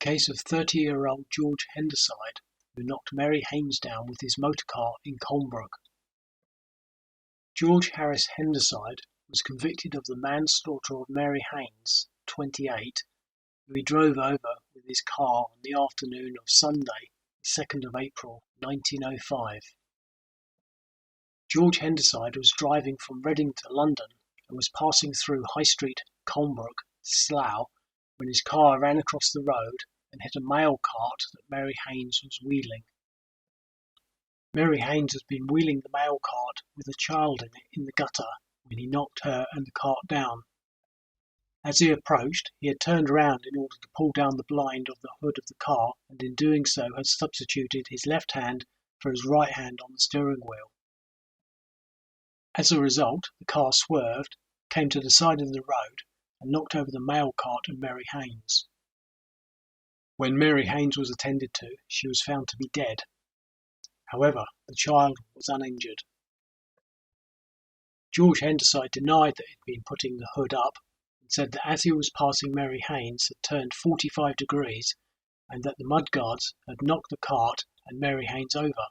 case of 30-year-old George Hendasyde, who knocked Mary Haines down with his motorcar in Colnbrook. George Harris Hendasyde was convicted of the manslaughter of Mary Haines, 28, who he drove over with his car on the afternoon of Sunday, 2nd of April 1905. George Hendasyde was driving from Reading to London and was passing through High Street, Colnbrook, Slough, when his car ran across the road and hit a mail cart that Mary Haines was wheeling. Mary Haines had been wheeling the mail cart with a child in it in the gutter when he knocked her and the cart down. As he approached, he had turned around in order to pull down the blind of the hood of the car, and in doing so had substituted his left hand for his right hand on the steering wheel. As a result, the car swerved, came to the side of the road, and knocked over the mail cart and Mary Haines. When Mary Haines was attended to, she was found to be dead. However, the child was uninjured. George Hendasyde denied that he had been putting the hood up and said that as he was passing Mary Haines had turned 45 degrees and that the mudguards had knocked the cart and Mary Haines over.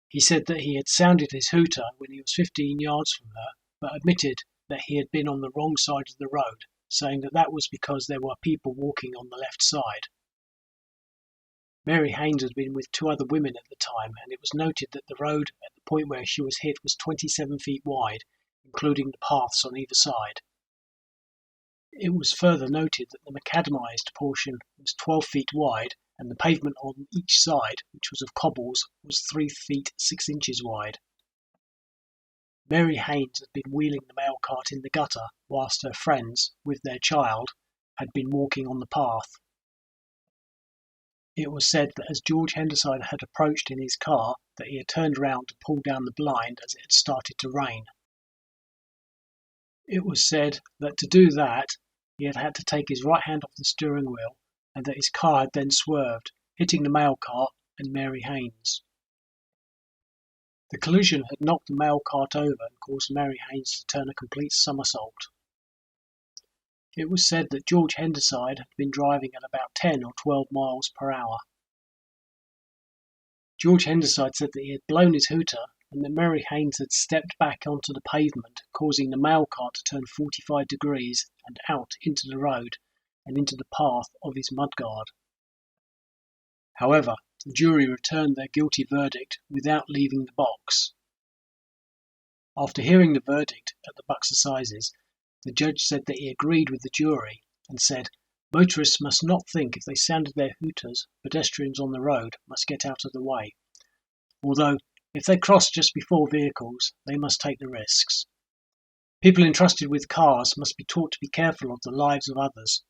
He said that he had sounded his hooter when he was 15 yards from her, but admitted that he had been on the wrong side of the road, saying that that was because there were people walking on the left side. Mary Haines had been with two other women at the time, and it was noted that the road at the point where she was hit was 27 feet wide, including the paths on either side. It was further noted that the macadamised portion was 12 feet wide, and the pavement on each side, which was of cobbles, was 3 feet 6 inches wide. Mary Haines had been wheeling the mail cart in the gutter, whilst her friends, with their child, had been walking on the path. It was said that as George Hendasyde had approached in his car, that he had turned round to pull down the blind as it had started to rain. It was said that to do that, he had had to take his right hand off the steering wheel, and that his car had then swerved, hitting the mail cart and Mary Haines. The collision had knocked the mail cart over and caused Mary Haines to turn a complete somersault. It was said that George Hendasyde had been driving at about 10 or 12 miles per hour. George Hendasyde said that he had blown his hooter and that Mary Haines had stepped back onto the pavement, causing the mail cart to turn 45 degrees and out into the road and into the path of his mudguard. However, the jury returned their guilty verdict without leaving the box. After hearing the verdict at the Berkshire Assizes, the judge said that he agreed with the jury and said, "Motorists must not think if they sounded their hooters, pedestrians on the road must get out of the way. Although, if they cross just before vehicles, they must take the risks. People entrusted with cars must be taught to be careful of the lives of others."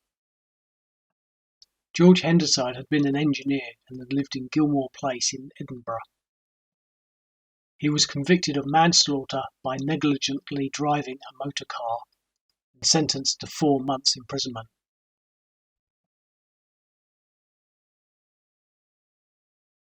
George Hendasyde had been an engineer and had lived in Gilmore Place in Edinburgh. He was convicted of manslaughter by negligently driving a motor car and sentenced to 4 months' imprisonment.